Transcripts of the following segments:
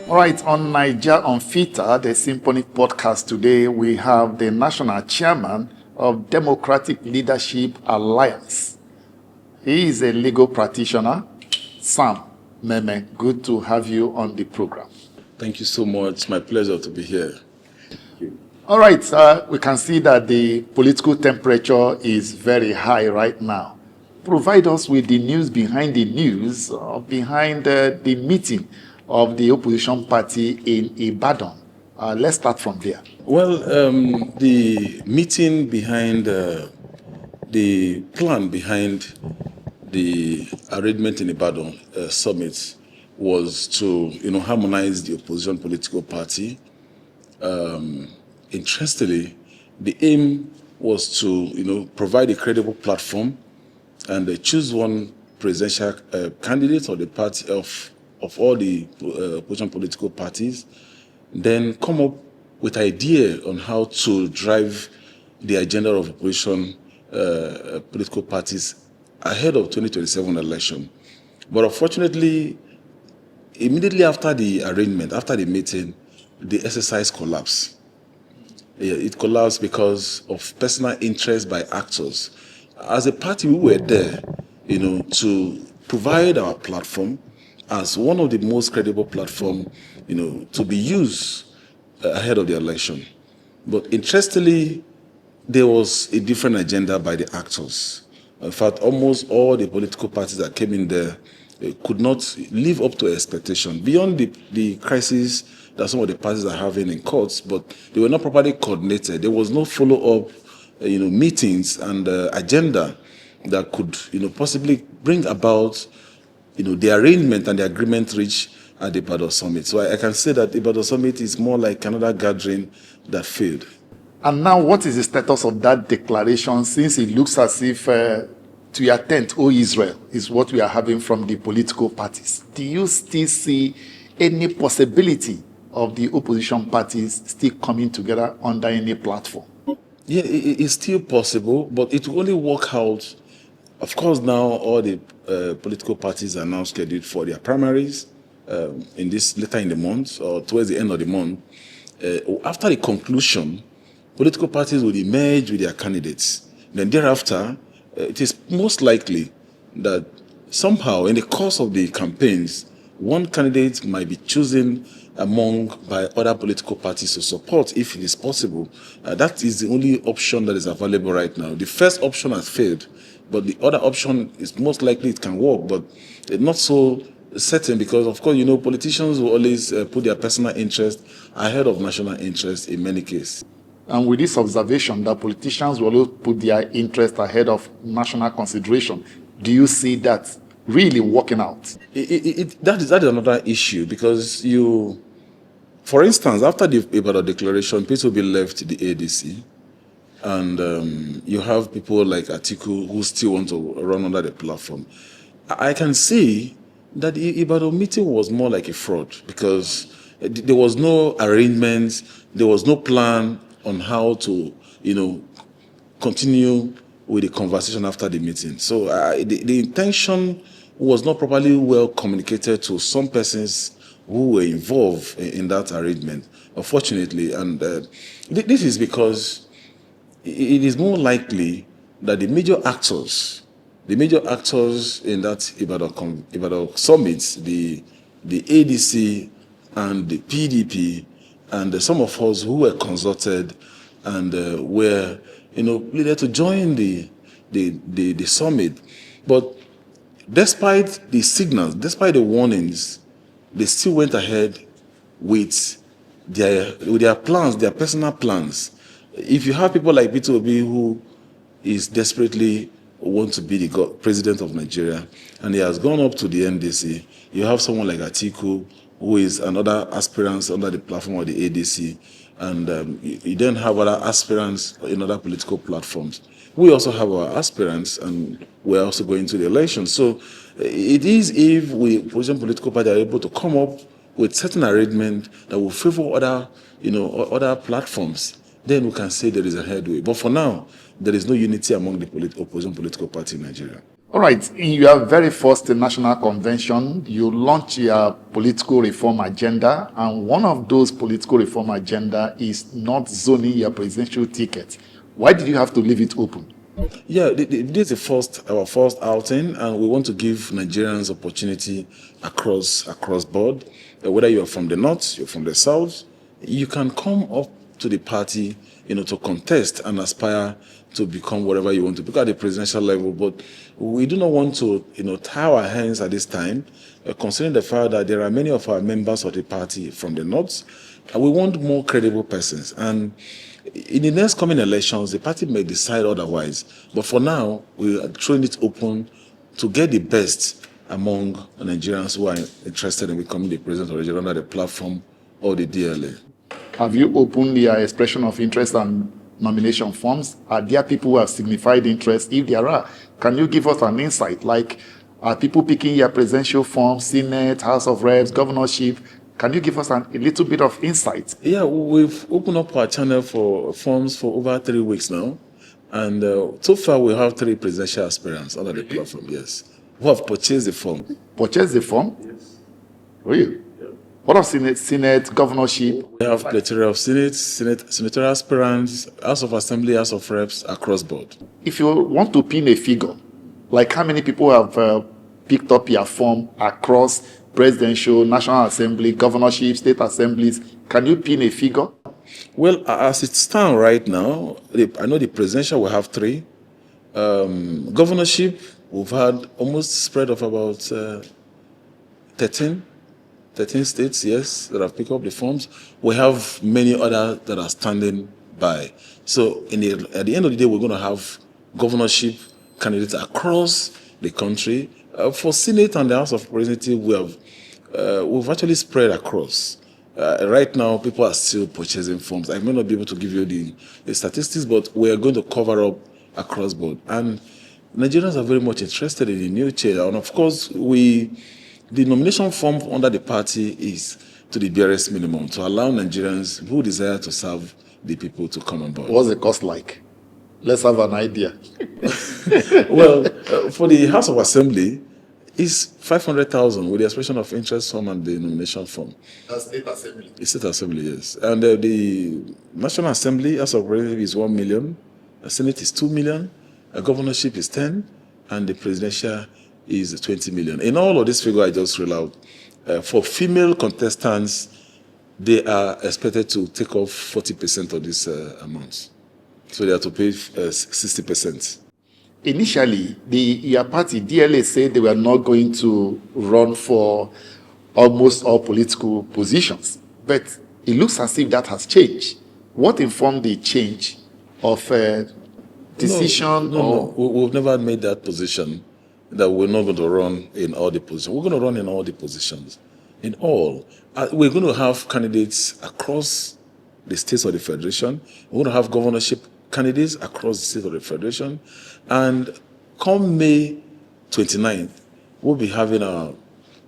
All right, on Niger on FITA, the SYMFONI podcast today, we have the national chairman of Democratic Leadership Alliance. He is a legal practitioner, Sam Memeh. Good to have you on the program. Thank you so much. It's my pleasure to be here. All right, we can see that the political temperature is very high right now. Provide us with the news behind the news, behind the meeting of the opposition party in Ibadan. Let's start from there. Well, the meeting behind the plan behind the arrangement in Ibadan summit was to, harmonize the opposition political party. Interestingly, the aim was to, provide a credible platform and choose one presidential candidate or the party of all the opposition political parties, then come up with idea on how to drive the agenda of opposition political parties ahead of 2027 election. But unfortunately, immediately after the arrangement, after the meeting, the exercise collapsed. It collapsed because of personal interest by actors. As a party, we were there, to provide our platform as one of the most credible platforms, to be used ahead of the election. But interestingly, there was a different agenda by the actors. In fact, almost all the political parties that came in there could not live up to expectation beyond the crisis that some of the parties are having in courts, but they were not properly coordinated. There was no follow-up, meetings and agenda that could, possibly bring about the arrangement and the agreement reached at the Ibadan Summit. So I can say that the Ibadan Summit is more like another gathering that failed. And now, what is the status of that declaration, since it looks as if to your tent, O Israel, is what we are having from the political parties? Do you still see any possibility of the opposition parties still coming together under any platform? Yeah, it's still possible, but it will only work out. Of course, now all the political parties are now scheduled for their primaries in this later in the month or towards the end of the month. After the conclusion, political parties will emerge with their candidates. Then thereafter, it is most likely that somehow in the course of the campaigns, one candidate might be chosen by other political parties to support if it is possible. That is the only option that is available right now. The first option has failed, but the other option is most likely it can work, but it's not so certain because, of course, politicians will always put their personal interest ahead of national interest in many cases. And with this observation that politicians will always put their interest ahead of national consideration, do you see that really working out? That is another issue because for instance, after the Ibadan declaration, Peter Obi left the ADC, and you have people like Atiku who still want to run under the platform. I can see that the Ibadan meeting was more like a fraud because there was no arrangement, there was no plan on how to, continue with the conversation after the meeting. So the intention was not properly well communicated to some persons who were involved in that arrangement, unfortunately. And this is because it is more likely that the major actors in that Ibadan summit, the ADC and the PDP, and some of us who were consulted and were, needed to join the summit. But despite the signals, despite the warnings, they still went ahead with their plans, their personal plans. If you have people like Peter Obi who is desperately want to be the president of Nigeria, and he has gone up to the NDC, you have someone like Atiku, who is another aspirant under the platform of the ADC, and you then have other aspirants in other political platforms. We also have our aspirants, and we're also going to the election. So it is if we, opposition political parties, are able to come up with certain arrangement that will favor other platforms, then we can say there is a headway. But for now, there is no unity among the opposition political party in Nigeria. All right, in your very first national convention, you launched your political reform agenda, and one of those political reform agenda is not zoning your presidential ticket. Why did you have to leave it open? Yeah, this is our first outing, and we want to give Nigerians opportunity across board. Whether you're from the north, you're from the south, you can come up to the party, to contest and aspire to become whatever you want to become at the presidential level. But we do not want to, tie our hands at this time, considering the fact that there are many of our members of the party from the north, and we want more credible persons. And in the next coming elections, the party may decide otherwise. But for now, we are throwing it open to get the best among Nigerians who are interested in becoming the president of Nigeria under the platform of the DLA. Have you opened your expression of interest and nomination forms? Are there people who have signified interest? If there are, can you give us an insight? Like, are people picking your presidential forms, Senate, House of Reps, governorship? Can you give us a little bit of insight? Yeah, we've opened up our channel for forms for over 3 weeks now. And so far, we have 3 presidential aspirants under the platform, yes, who have purchased the form. Purchased the form? Yes. Really? Yeah. What of Senate, governorship? We have plethora of senatorial aspirants, House of Assembly, House of Reps, across board. If you want to pin a figure, like how many people have picked up your form across presidential, National Assembly, governorship, state assemblies, can you pin a figure? Well, as it stands right now, I know the presidential will have 3. Governorship, we've had almost spread of about 13 states, yes, that have picked up the forms. We have many others that are standing by. So at the end of the day, we're going to have governorship candidates across the country. For Senate and the House of Representatives, we've actually spread across. Right now, people are still purchasing forms. I may not be able to give you the statistics, but we are going to cover up across board. And Nigerians are very much interested in the new chair. And of course, the nomination form under the party is to the barest minimum, to allow Nigerians who desire to serve the people to come on board. What's the cost like? Let's have an idea. Well, for the House of Assembly, it's 500,000 with the expression of interest form and the nomination form. That's State Assembly. The State Assembly, yes. And the National Assembly, House of Representatives, is 1 million. The Senate is 2 million. A governorship is 10, and the presidential is 20 million. In all of this figure I just read out, for female contestants, they are expected to take off 40% of this amount. So they have to pay 60%. Initially, your party, DLA, said they were not going to run for almost all political positions. But it looks as if that has changed. What informed the change of decision? No. We've never made that position that we're not going to run in all the positions. We're going to run in all the positions. In all. We're going to have candidates across the states of the Federation. We're going to have governorship candidates across the state of the Federation. And come May 29th, we'll be having our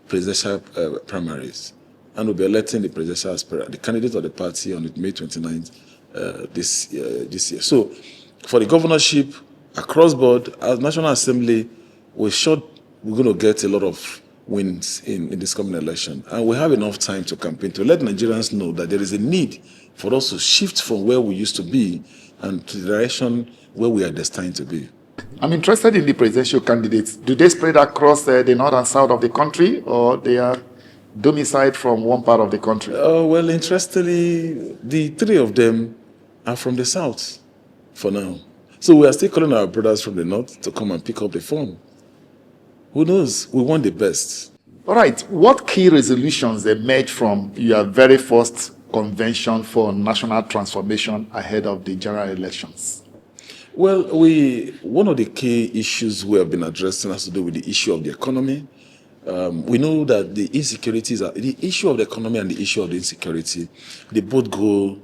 presidential primaries. And we'll be electing the presidential aspirant, the candidate of the party on May 29th this year. So for the governorship, across board, as National Assembly, we're going to get a lot of wins in this coming election. And we have enough time to campaign, to let Nigerians know that there is a need for us to shift from where we used to be and to the direction where we are destined to be. I'm interested in the presidential candidates. Do they spread across the north and south of the country, or they are domiciled from one part of the country? Well, interestingly, the 3 of them are from the south for now. So we are still calling our brothers from the north to come and pick up the form. Who knows? We want the best. All right. What key resolutions emerged from your very first convention for national transformation ahead of the general elections? Well, one of the key issues we have been addressing has to do with the issue of the economy. We know that the issue of the economy and the issue of the insecurity, they both go,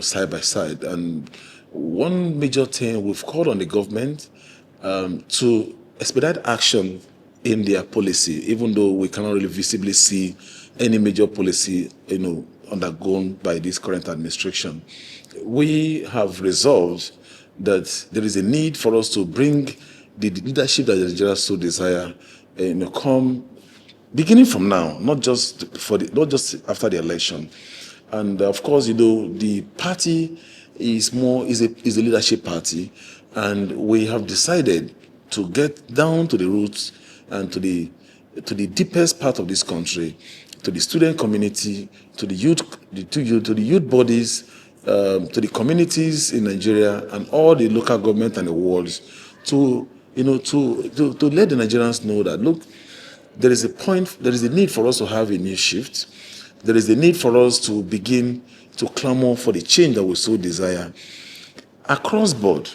side by side. And one major thing we've called on the government to expedite action in their policy, even though we cannot really visibly see any major policy, undergone by this current administration. We have resolved that there is a need for us to bring the leadership that the Nigerians so desire, come beginning from now, not just after the election. And of course, the party is a leadership party, and we have decided to get down to the roots and to the deepest part of this country, to the student community, to the youth bodies, to the communities in Nigeria and all the local government and the wards, to let the Nigerians know that, look, there is a need for us to have a new shift. There is a need for us to begin to clamor for the change that we so desire. Across board,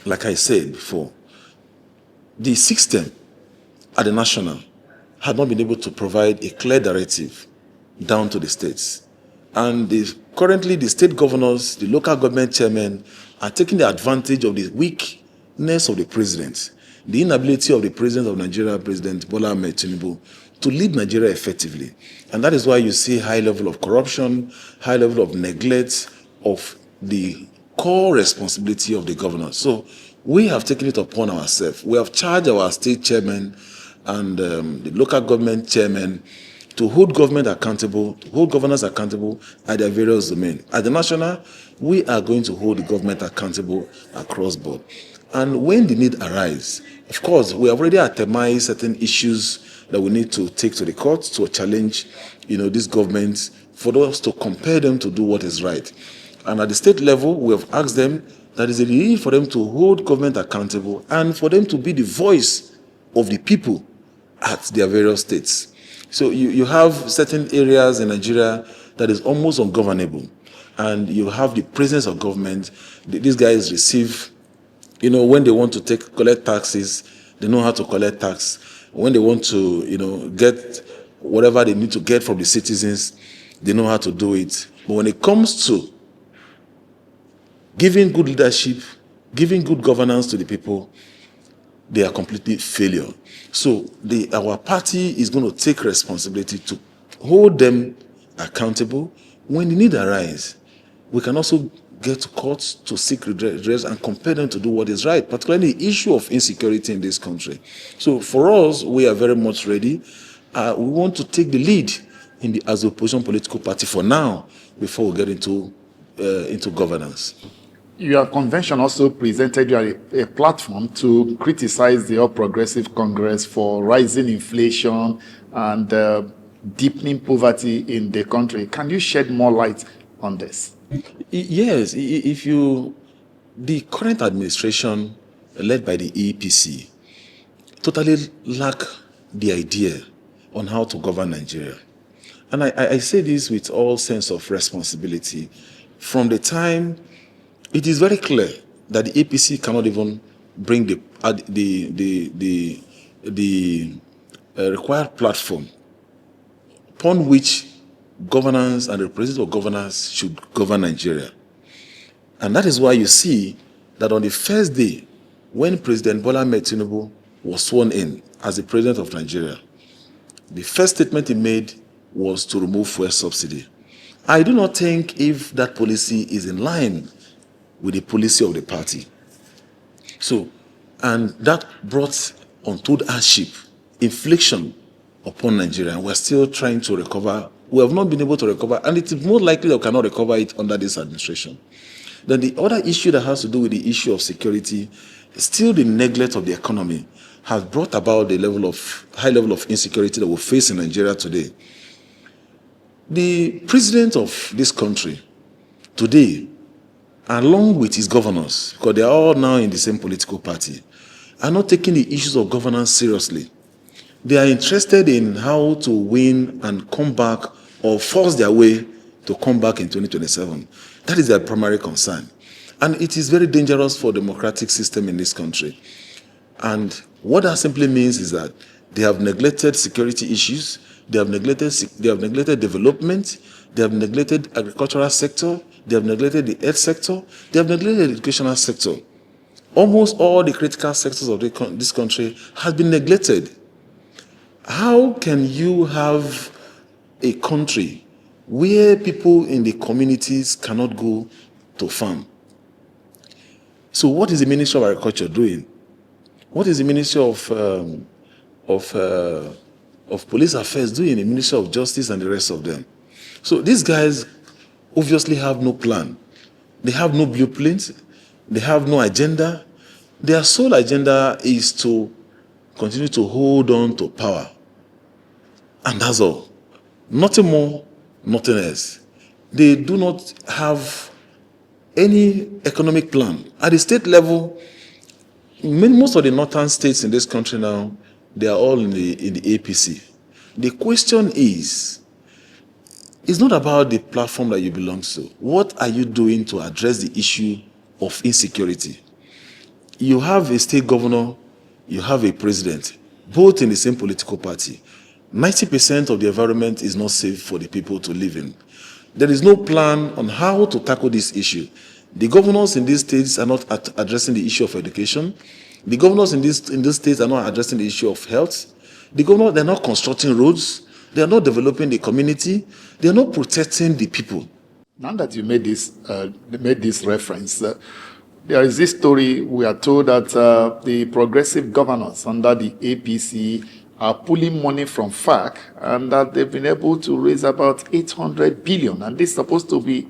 like I said before, the system at the national had not been able to provide a clear directive down to the states. And currently the state governors, the local government chairmen are taking the advantage of the weakness of the president, the inability of the president of Nigeria, President Amaechi Tinubu, to lead Nigeria effectively. And that is why you see high level of corruption, high level of neglect of the core responsibility of the governors. So we have taken it upon ourselves. We have charged our state chairmen and the local government chairmen to hold government accountable, to hold governors accountable at their various domains. At the national, we are going to hold the government accountable across board. And when the need arises, of course, we have already itemized certain issues that we need to take to the courts to challenge, this government, for us to compel them to do what is right. And at the state level, we have asked them that is a need for them to hold government accountable and for them to be the voice of the people at their various states. So you have certain areas in Nigeria that is almost ungovernable, and you have the presence of government. These guys receive, when they want to collect taxes, they know how to collect tax. When they want to, get whatever they need to get from the citizens, they know how to do it. But when it comes to giving good leadership, giving good governance to the people, they are completely failure. So our party is going to take responsibility to hold them accountable. When the need arises, we can also get to courts to seek redress and compel them to do what is right, particularly the issue of insecurity in this country. So for us, we are very much ready. We want to take the lead as the opposition political party for now, before we get into governance. Your convention also presented you a platform to criticize the All Progressive Congress for rising inflation and deepening poverty in the country. Can you shed more light on this? Yes. The current administration, led by the EPC, totally lack the idea on how to govern Nigeria. And I say this with all sense of responsibility. From the time, it is very clear that the APC cannot even bring the required platform upon which governance and representative of governance should govern Nigeria. And that is why you see that on the first day, when President Amaechi Tinubu was sworn in as the president of Nigeria, the first statement he made was to remove fuel subsidy. I do not think if that policy is in line with the policy of the party. So, and that brought untold hardship, infliction upon Nigeria. And we're still trying to recover. We have not been able to recover, and it is more likely that we cannot recover it under this administration. Then the other issue that has to do with the issue of security, still the neglect of the economy has brought about the high level of insecurity that we face in Nigeria today. The president of this country today, along with his governors, because they are all now in the same political party, are not taking the issues of governance seriously. They are interested in how to win and come back or force their way to come back in 2027. That is their primary concern. And it is very dangerous for the democratic system in this country. And what that simply means is that they have neglected security issues, they have neglected development, they have neglected agricultural sector, they have neglected the health sector, they have neglected the educational sector. Almost all the critical sectors of this country have been neglected. How can you have a country where people in the communities cannot go to farm? So what is the Ministry of Agriculture doing? What is the Ministry of Police Affairs doing? The Ministry of Justice and the rest of them. So these guys obviously have no plan. They have no blueprint. They have no agenda. Their sole agenda is to continue to hold on to power. And that's all. Nothing more, nothing else. They do not have any economic plan. At the state level, most of the northern states in this country now, they are all in the APC. The question is, it's not about the platform that you belong to. What are you doing to address the issue of insecurity? You have a state governor, you have a president, both in the same political party. 90% of the environment is not safe for the people to live in. There is no plan on how to tackle this issue. The governors in these states are not addressing the issue of education. The governors in these states are not addressing the issue of health. The governors, they're not constructing roads. They are not developing the community. They are not protecting the people. Now that you made this reference, there is this story. We are told that the progressive governors under the APC are pulling money from FAAC and that they've been able to raise about 800 billion. And this is supposed to be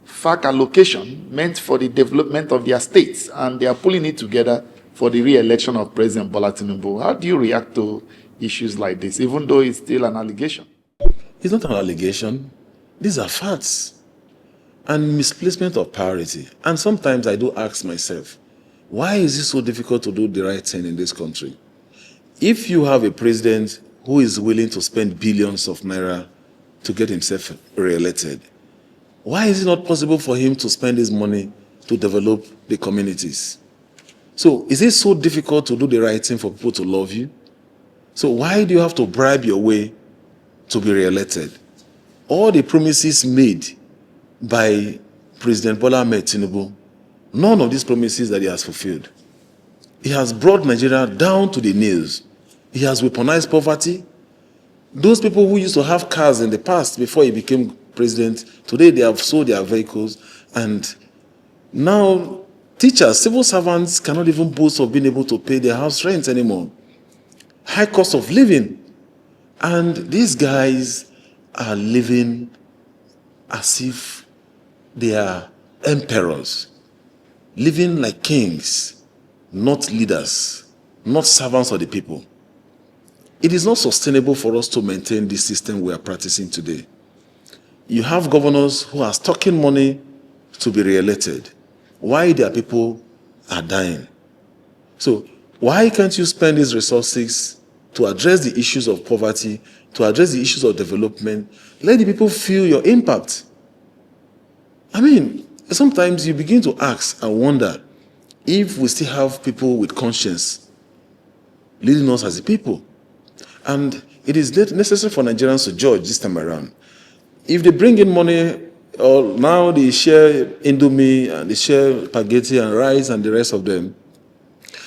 FAAC allocation meant for the development of their states. And they are pulling it together for the re-election of President Bola Tinubu. How do you react to issues like this, even though it's still an allegation? It's not an allegation. These are facts and misplacement of priority. And sometimes I do ask myself, why is it so difficult to do the right thing in this country? If you have a president who is willing to spend billions of naira to get himself re-elected, why is it not possible for him to spend his money to develop the communities? So is it so difficult to do the right thing for people to love you? So why do you have to bribe your way to be re-elected? All the promises made by President Bola Tinubu, none of these promises that he has fulfilled. He has brought Nigeria down to the knees. He has weaponized poverty. Those people who used to have cars in the past before he became president, today they have sold their vehicles, and now teachers, civil servants cannot even boast of being able to pay their house rent anymore. High cost of living. And these guys are living as if they are emperors, living like kings, not leaders, not servants of the people. It is not sustainable for us to maintain this system we are practicing today. You have governors who are stocking money to be re-elected. Why their people are dying? So why can't you spend these resources to address the issues of poverty, to address the issues of development? Let the people feel your impact. I mean, sometimes you begin to ask and wonder if we still have people with conscience leading us as a people. And it is necessary for Nigerians to judge this time around. If they bring in money, or now they share Indomie and they share spaghetti and rice and the rest of them,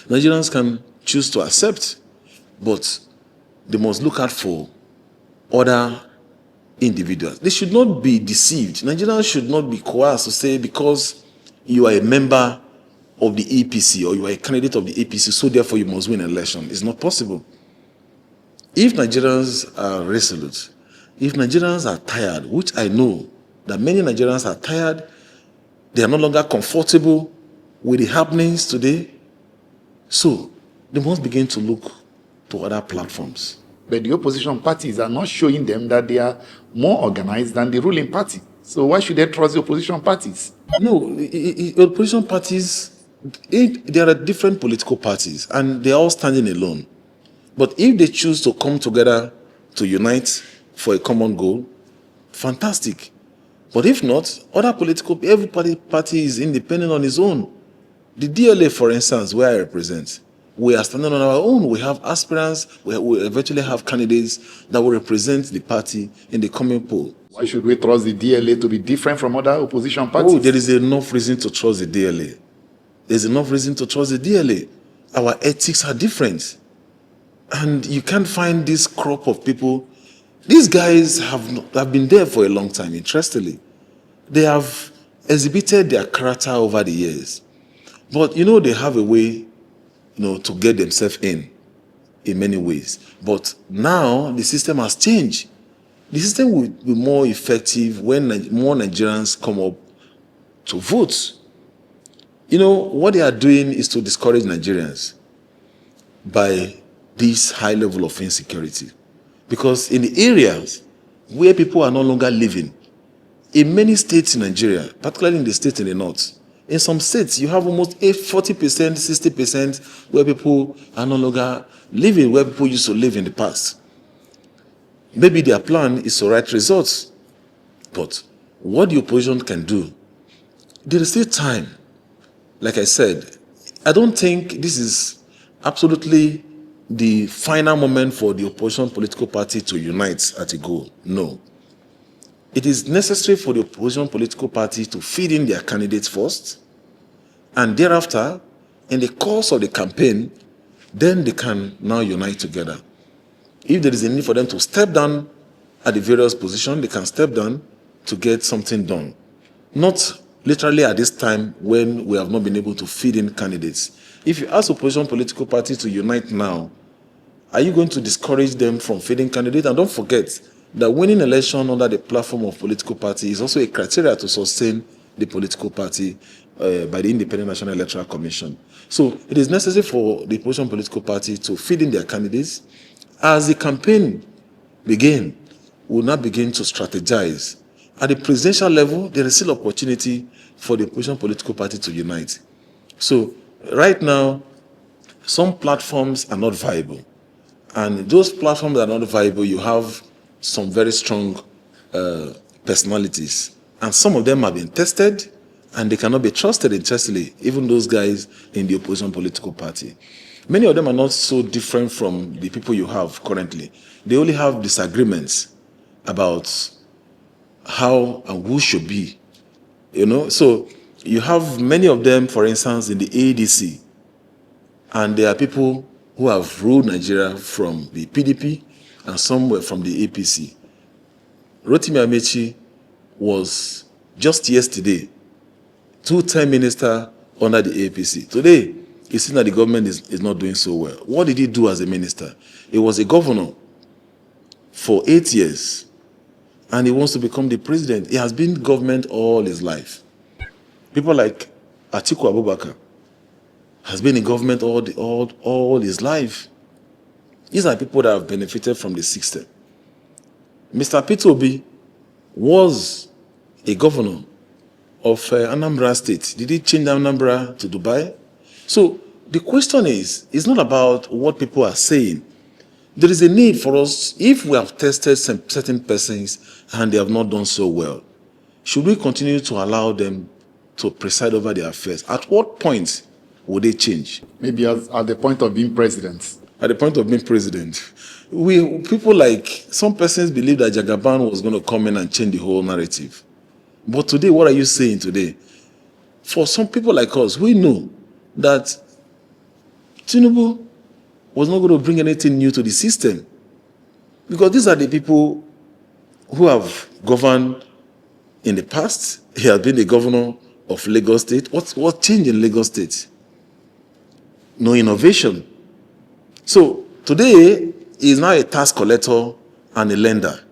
Nigerians can choose to accept, but they must look out for other individuals. They should not be deceived. Nigerians should not be coerced to say because you are a member of the APC or you are a candidate of the APC, so therefore you must win an election. It's not possible. If Nigerians are resolute, if Nigerians are tired, which I know that many Nigerians are tired, they are no longer comfortable with the happenings today, so they must begin to look to other platforms. But the opposition parties are not showing them that they are more organized than the ruling party. So why should they trust the opposition parties? No, opposition parties, there are different political parties and they are all standing alone. But if they choose to come together to unite for a common goal, fantastic. But if not, every party is independent on its own. The DLA, for instance, where I represent, we are standing on our own. We have aspirants, we eventually have candidates that will represent the party in the coming poll. Why should we trust the DLA to be different from other opposition parties? Oh, there is enough reason to trust the DLA. There's enough reason to trust the DLA. Our ethics are different. And you can't find this crop of people. These guys have been there for a long time, interestingly. They have exhibited their character over the years. But, you know, they have a way to get themselves in many ways. But now the system has changed. The system will be more effective when more Nigerians come up to vote. What they are doing is to discourage Nigerians by this high level of insecurity. Because in the areas where people are no longer living, in many states in Nigeria, particularly in the states in the north, in some states you have almost 40%, 60% where people are no longer living where people used to live in the past. Maybe their plan is to write results, but what the opposition can do, there is still time. Like I said, I don't think this is absolutely the final moment for the opposition political party to unite at a goal. No. It is necessary for the opposition political party to feed in their candidates first, and thereafter, in the course of the campaign, then they can now unite together. If there is a need for them to step down at the various positions, they can step down to get something done. Not literally at this time when we have not been able to feed in candidates. If you ask opposition political parties to unite now, are you going to discourage them from feeding candidates? And don't forget that winning election under the platform of political party is also a criteria to sustain the political party by the Independent National Electoral Commission. So it is necessary for the opposition political party to feed in their candidates. As the campaign begins, we will now begin to strategize. At the presidential level, there is still opportunity for the opposition political party to unite. So right now, some platforms are not viable. And those platforms that are not viable, you have some very strong personalities. And some of them have been tested, and they cannot be trusted entirely, even those guys in the opposition political party. Many of them are not so different from the people you have currently. They only have disagreements about how and who should be. So you have many of them, for instance, in the ADC, and there are people who have ruled Nigeria from the PDP and some were from the APC. Rotimi Amaechi was just yesterday two-time minister under the APC. Today, you see that the government is not doing so well. What did he do as a minister? He was a governor for 8 years, and he wants to become the president. He has been government all his life. People like Atiku Abubakar has been in government all his life. These are people that have benefited from the system. Mr. Peter Obi was a governor of Anambra State. Did he change Anambra to Dubai? So the question is, it's not about what people are saying. There is a need for us, if we have tested some certain persons and they have not done so well, should we continue to allow them to preside over their affairs? At what point will they change? Maybe at the point of being president. At the point of being president. People like, some persons believe that Jagaban was going to come in and change the whole narrative. But today, what are you saying today? For some people like us, we know that Tinubu was not going to bring anything new to the system. Because these are the people who have governed in the past. He has been the governor of Lagos State. What changed in Lagos State? No innovation. So today, he is now a tax collector and a lender,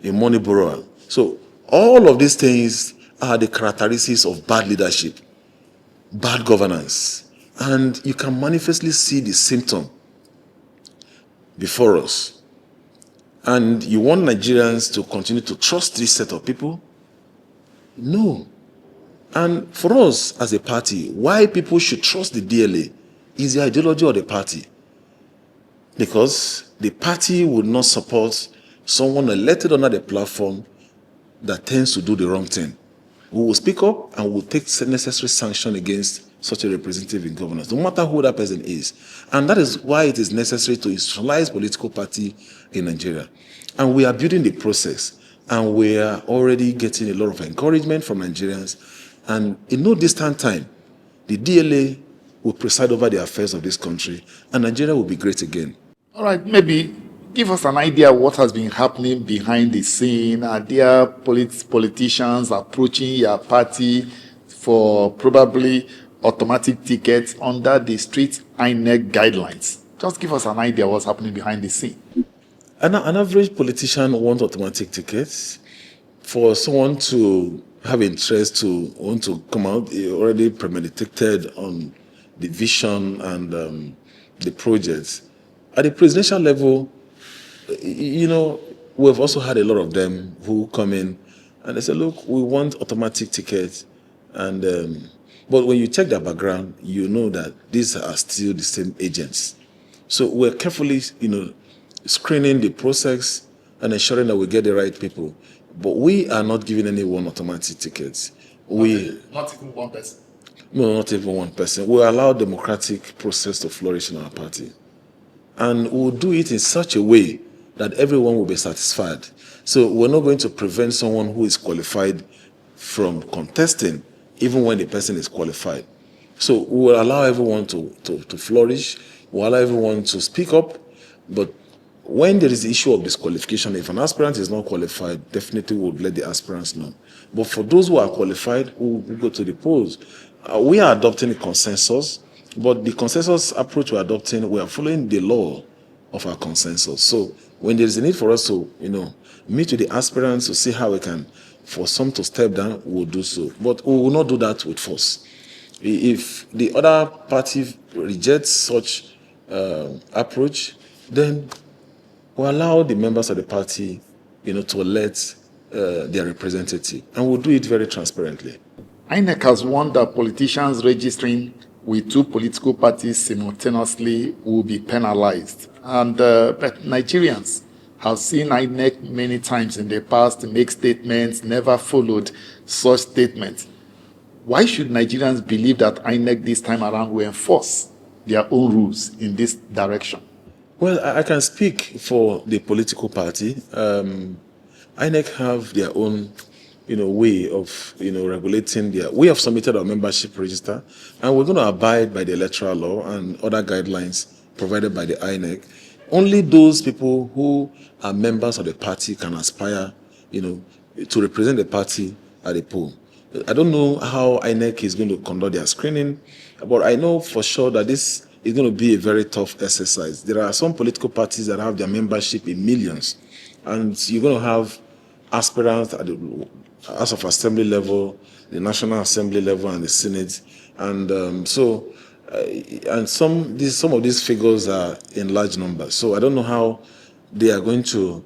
a money borrower. So all of these things are the characteristics of bad leadership, bad governance. And you can manifestly see the symptom before us. And you want Nigerians to continue to trust this set of people? No. And for us as a party, why people should trust the DLA is the ideology of the party. Because the party would not support someone elected under the platform that tends to do the wrong thing. We will speak up and we will take necessary sanction against such a representative in governance, no matter who that person is. And that is why it is necessary to institutionalize political party in Nigeria. And we are building the process, and we are already getting a lot of encouragement from Nigerians. And in no distant time, the DLA will preside over the affairs of this country, and Nigeria will be great again. All right, maybe give us an idea of what has been happening behind the scene. Are there politicians approaching your party for probably automatic tickets under the street INEC guidelines. Just give us an idea what's happening behind the scene. An average politician wants automatic tickets. For someone to have interest to want to come out, already premeditated on the vision and the projects. At the presidential level, we've also had a lot of them who come in and they say, look, we want automatic tickets. And but when you check their background, you know that these are still the same agents. So we're carefully, screening the process and ensuring that we get the right people. But we are not giving anyone automatic tickets. Not even one person? No, not even one person. We allow democratic process to flourish in our party. And we'll do it in such a way that everyone will be satisfied. So we're not going to prevent someone who is qualified from contesting, even when the person is qualified. So we will allow everyone to flourish. We'll allow everyone to speak up. But when there is the issue of disqualification, if an aspirant is not qualified, definitely we'll let the aspirants know. But for those who are qualified, who go to the polls, we are adopting a consensus. But the consensus approach we're adopting, we are following the law of our consensus. So when there is a need for us to, meet with the aspirants to see how we can, for some to step down, we'll do so. But we will not do that with force. If the other party rejects such approach, then we allow the members of the party, to elect their representative. And we'll do it very transparently. INEC has warned that politicians registering with two political parties simultaneously will be penalized. And but Nigerians have seen INEC many times in the past make statements, never followed such statements. Why should Nigerians believe that INEC this time around will enforce their own rules in this direction? Well, I can speak for the political party. INEC have their own, way of, regulating their. We have submitted our membership register, and we're going to abide by the electoral law and other guidelines provided by the INEC. Only those people who are members of the party can aspire, to represent the party at the poll. I don't know how INEC is going to conduct their screening, but I know for sure that this is going to be a very tough exercise. There are some political parties that have their membership in millions, and you're going to have aspirants at the House of Assembly level, the National Assembly level, and the Senate, and and some of these figures are in large numbers. So I don't know how they are going to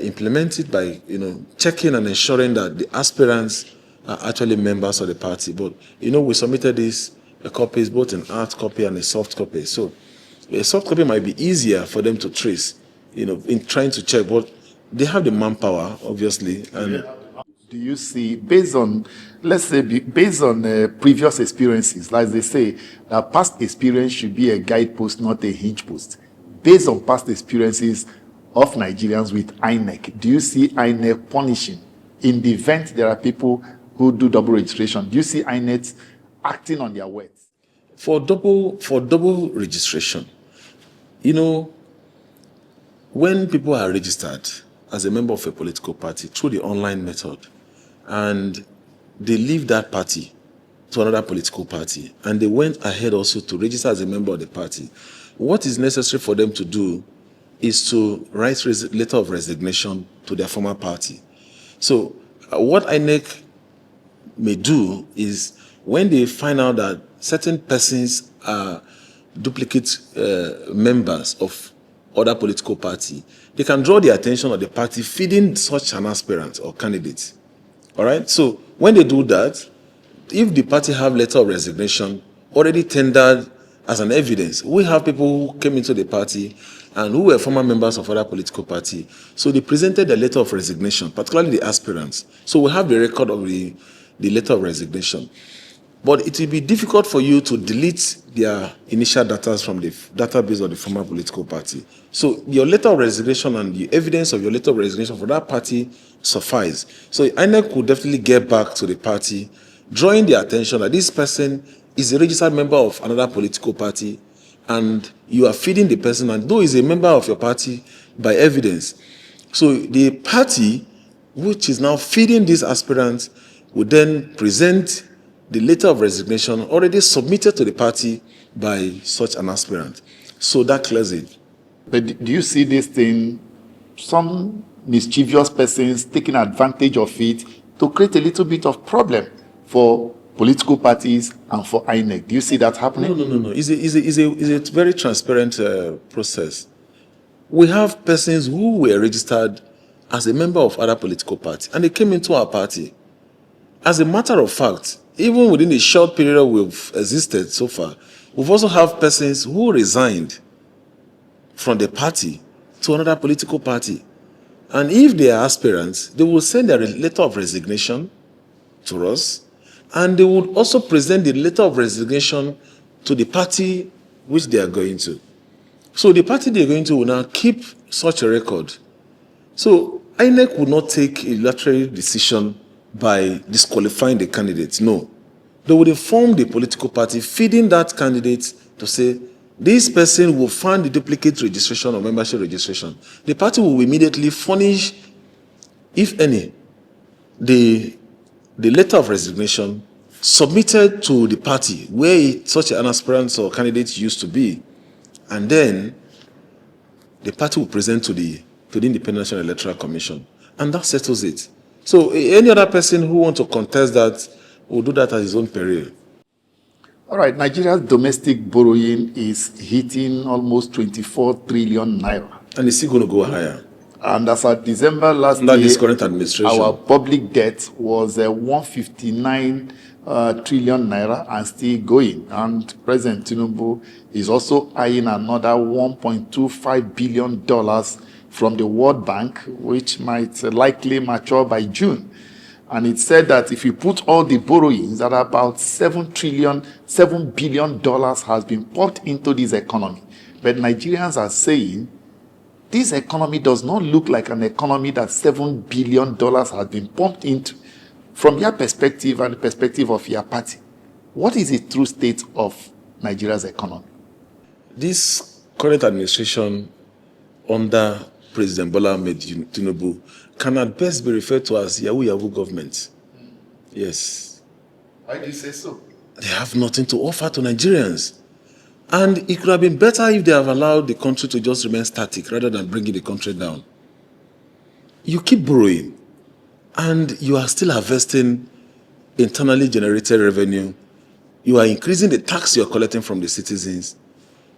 implement it by checking and ensuring that the aspirants are actually members of the party. But we submitted these copies both in hard copy and a soft copy. So a soft copy might be easier for them to trace, in trying to check. But they have the manpower, obviously. And do you see, based on previous experiences, like they say, that past experience should be a guidepost, not a hinge post. Based on past experiences of Nigerians with INEC, do you see INEC punishing in the event there are people who do double registration? Do you see INEC acting on their words? For double registration, when people are registered as a member of a political party through the online method, and they leave that party to another political party, and they went ahead also to register as a member of the party, what is necessary for them to do is to write a letter of resignation to their former party. So what INEC may do is, when they find out that certain persons are duplicate members of other political party, they can draw the attention of the party feeding such an aspirant or candidate. All right? So when they do that, if the party have letter of resignation already tendered as an evidence, we have people who came into the party and who were former members of other political party. So they presented the letter of resignation, particularly the aspirants. So we have the record of the letter of resignation. But it will be difficult for you to delete their initial data from the database of the former political party. So your letter of resignation and the evidence of your letter of resignation for that party suffice. So INEC could definitely get back to the party, drawing the attention that this person is a registered member of another political party, and you are feeding the person, and though he's a member of your party by evidence. So the party, which is now feeding these aspirants, would then present the letter of resignation already submitted to the party by such an aspirant. So that clears it. But do you see this thing, some mischievous persons taking advantage of it to create a little bit of problem for political parties and for INEC? Do you see that happening? No. It's a very transparent process. We have persons who were registered as a member of other political parties, and they came into our party. As a matter of fact, even within the short period we've existed so far, we've also have persons who resigned from the party to another political party. And if they are aspirants, they will send their letter of resignation to us, and they would also present the letter of resignation to the party which they are going to. So the party they are going to will now keep such a record. So INEC will not take a unilateral decision by disqualifying the candidates. No. They would inform the political party feeding that candidate to say, this person will find the duplicate registration or membership registration. The party will immediately furnish, if any, the letter of resignation submitted to the party where such an aspirant or candidate used to be. And then the party will present to the Independent National Electoral Commission. And that settles it. So any other person who wants to contest that will do that at his own peril. All right, Nigeria's domestic borrowing is hitting almost 24 trillion naira. And it's still going to go higher. And as of December last under year, this current administration, our public debt was 159 trillion naira and still going. And President Tinubu is also eyeing another $1.25 billion from the World Bank, which might likely mature by June. And it said that if you put all the borrowings, that about $7 billion has been pumped into this economy. But Nigerians are saying this economy does not look like an economy that $7 billion has been pumped into. From your perspective and the perspective of your party, what is the true state of Nigeria's economy? This current administration under President Ahmed Tinubu can at best be referred to as Yuyu Government. Yes. Why do you say so? They have nothing to offer to Nigerians. And it could have been better if they have allowed the country to just remain static rather than bringing the country down. You keep borrowing, and you are still harvesting internally generated revenue. You are increasing the tax you are collecting from the citizens.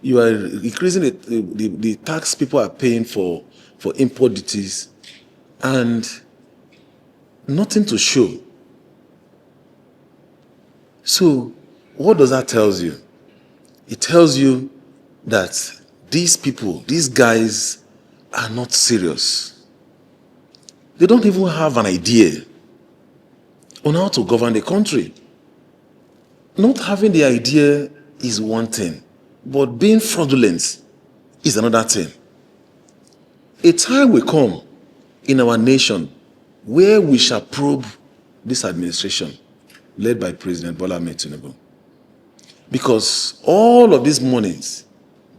You are increasing the tax people are paying for import duties, and nothing to show. So, what does that tell you? It tells you that these people, these guys, are not serious. They don't even have an idea on how to govern the country. Not having the idea is one thing, but being fraudulent is another thing. A time will come in our nation where we shall probe this administration led by President Ahmed Tinubu. Because all of these monies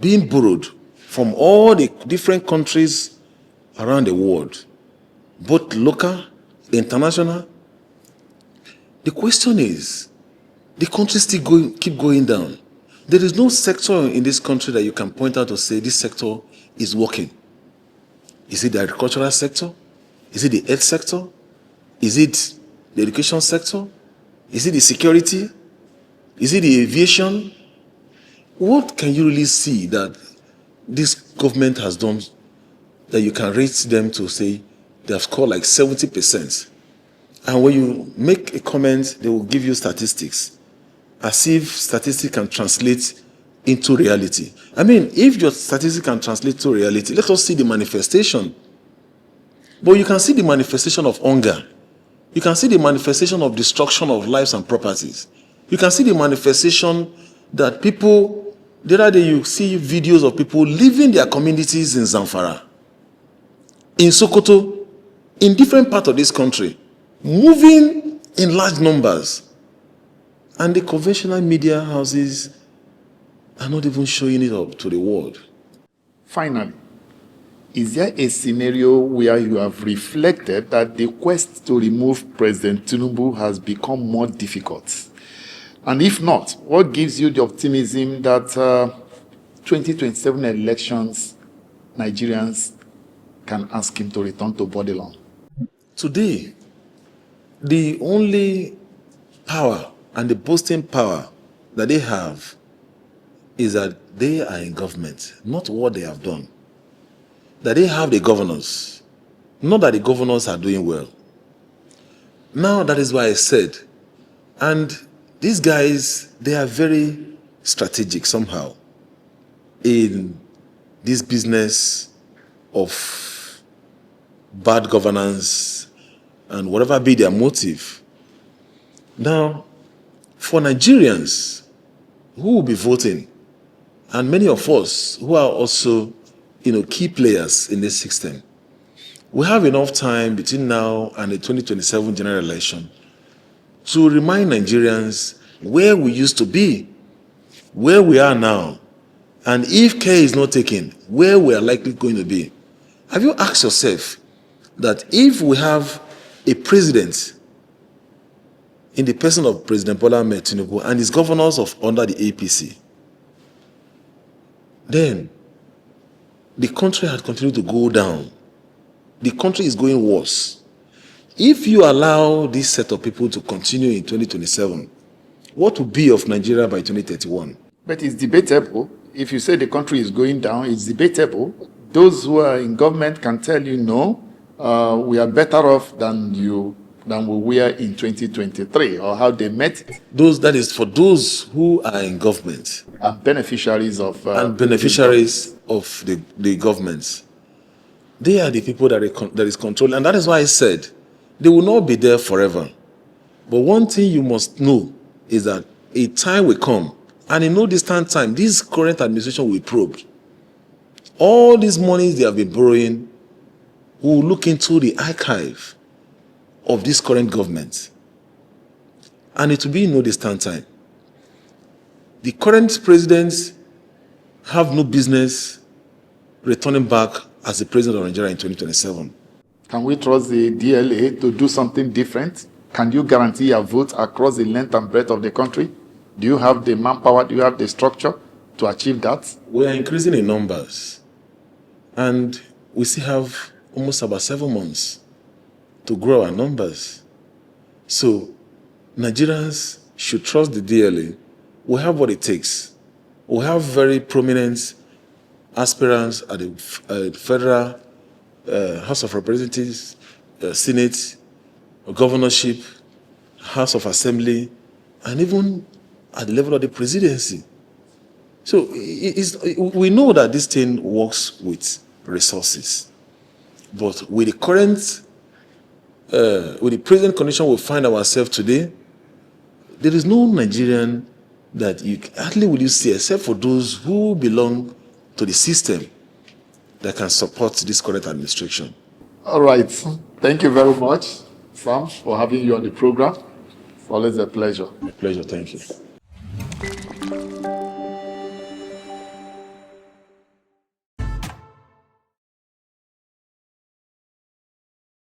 being borrowed from all the different countries around the world, both local, international, the question is, the country still keep going down. There is no sector in this country that you can point out to say this sector is working. Is it the agricultural sector? Is it the health sector? Is it the education sector? Is it the security? Is it the aviation? What can you really see that this government has done that you can rate them to say they have scored like 70%? And when you make a comment, they will give you statistics, as if statistics can translate into reality. I mean, if your statistics can translate to reality, let us see the manifestation. But you can see the manifestation of hunger. You can see the manifestation of destruction of lives and properties. You can see the manifestation that people, the other day you see videos of people leaving their communities in Zamfara, in Sokoto, in different parts of this country, moving in large numbers. And the conventional media houses are not even showing it up to the world. Finally, is there a scenario where you have reflected that the quest to remove President Tinubu has become more difficult? And if not, what gives you the optimism that 2027 elections, Nigerians can ask him to return to bodyline? Today, the only power and the boasting power that they have is that they are in government, not what they have done. That they have the governors, not that the governors are doing well. Now that is why I said, and these guys, they are very strategic somehow in this business of bad governance and whatever be their motive. Now, for Nigerians who will be voting, and many of us who are also, key players in this system, we have enough time between now and the 2027 general election to remind Nigerians where we used to be, where we are now, and if care is not taken, where we are likely going to be. Have you asked yourself that if we have a president in the person of President Tinubu and his governors under the APC, then the country had continued to go down. The country is going worse. If you allow this set of people to continue in 2027, what will be of Nigeria by 2031? But it's debatable. If you say the country is going down, it's debatable. Those who are in government can tell you, no, we are better off than we were in 2023, or how they met it. That is for those who are in government. And beneficiaries of... the governments. They are the people that is controlling. And that is why I said, they will not be there forever. But one thing you must know is that a time will come, and in no distant time, this current administration will probe. All these monies they have been borrowing will look into the archive of this current government. And it will be in no distant time. The current presidents have no business returning back as the president of Nigeria in 2027. Can we trust the DLA to do something different? Can you guarantee a vote across the length and breadth of the country? Do you have the manpower? Do you have the structure to achieve that? We are increasing in numbers. And we still have almost about 7 months to grow our numbers. So Nigerians should trust the DLA. We have what it takes. We have very prominent aspirants at the Federal House of Representatives, Senate, governorship, House of Assembly, and even at the level of the presidency. So we know that this thing works with resources. But with the current, with the present condition we find ourselves today, there is no Nigerian that hardly will you see, except for those who belong to the system, that can support this current administration. All right. Thank you very much, Sam, for having you on the program. It's always a pleasure. A pleasure. Thank you.